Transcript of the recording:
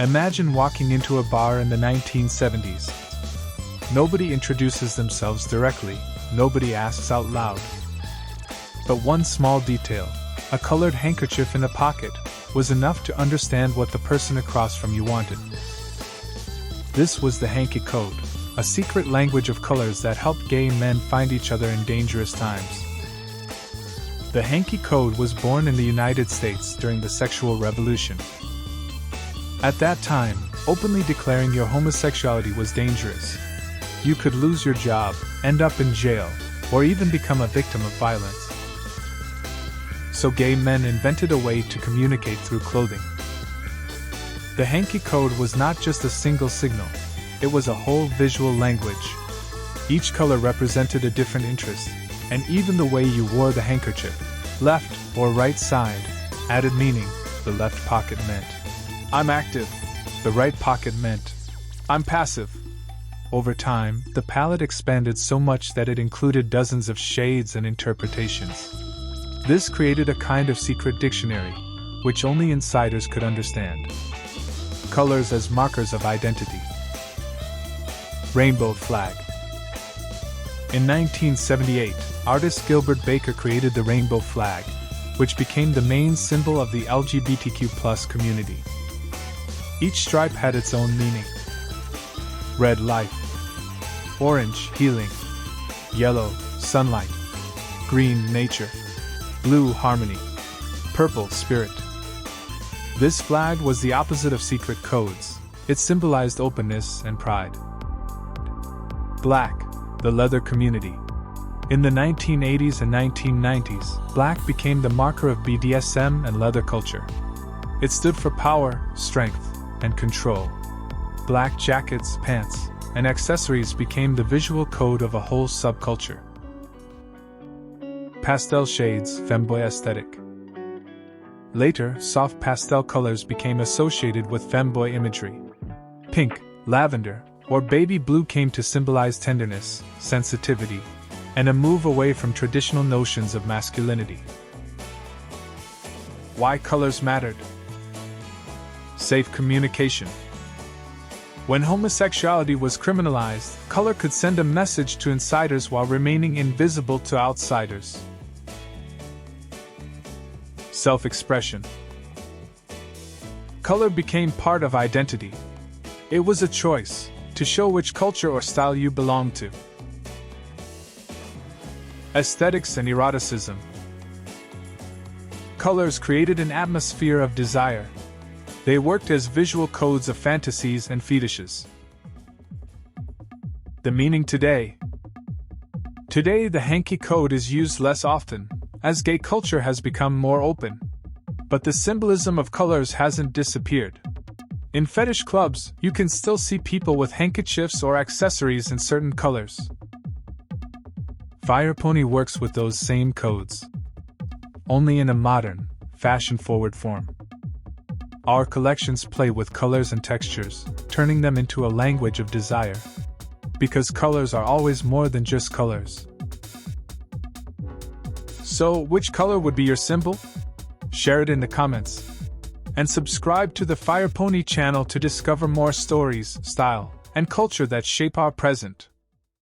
Imagine walking into a bar in the 1970s. Nobody introduces themselves directly, nobody asks out loud. But one small detail, a colored handkerchief in a pocket, was enough to understand what the person across from you wanted. This was the Hanky Code, a secret language of colors that helped gay men find each other in dangerous times. The Hanky Code was born in the United States during the sexual revolution. At that time, openly declaring your homosexuality was dangerous. You could lose your job, end up in jail, or even become a victim of violence. So gay men invented a way to communicate through clothing. The Hanky Code was not just a single signal, it was a whole visual language. Each color represented a different interest, and even the way you wore the handkerchief, left or right side, added meaning. The left pocket meant, I'm active. The right pocket meant, I'm passive. Over time, the palette expanded so much that it included dozens of shades and interpretations. This created a kind of secret dictionary, which only insiders could understand. Colors as markers of identity. Rainbow flag. In 1978, artist Gilbert Baker created the rainbow flag, which became the main symbol of the LGBTQ+ community. Each stripe had its own meaning. Red, life. Orange, healing. Yellow, sunlight. Green, nature. Blue, harmony. Purple, spirit. This flag was the opposite of secret codes. It symbolized openness and pride. Black, the leather community. In the 1980s and 1990s, black became the marker of BDSM and leather culture. It stood for power, strength, and control. Black jackets, pants, and accessories became the visual code of a whole subculture. Pastel shades, femboy aesthetic. Later, soft pastel colors became associated with femboy imagery. Pink, lavender, or baby blue came to symbolize tenderness, sensitivity, and a move away from traditional notions of masculinity. Why colors mattered? Safe communication. When homosexuality was criminalized, color could send a message to insiders while remaining invisible to outsiders. Self-expression. Color became part of identity. It was a choice to show which culture or style you belonged to. Aesthetics and eroticism. Colors created an atmosphere of desire. They worked as visual codes of fantasies and fetishes. The meaning today. Today, the Hanky Code is used less often, as gay culture has become more open. But the symbolism of colors hasn't disappeared. In fetish clubs, you can still see people with handkerchiefs or accessories in certain colors. FirePony works with those same codes, only in a modern, fashion-forward form. Our collections play with colors and textures, turning them into a language of desire. Because colors are always more than just colors. So, which color would be your symbol? Share it in the comments. And subscribe to the FirePony channel to discover more stories, style, and culture that shape our present.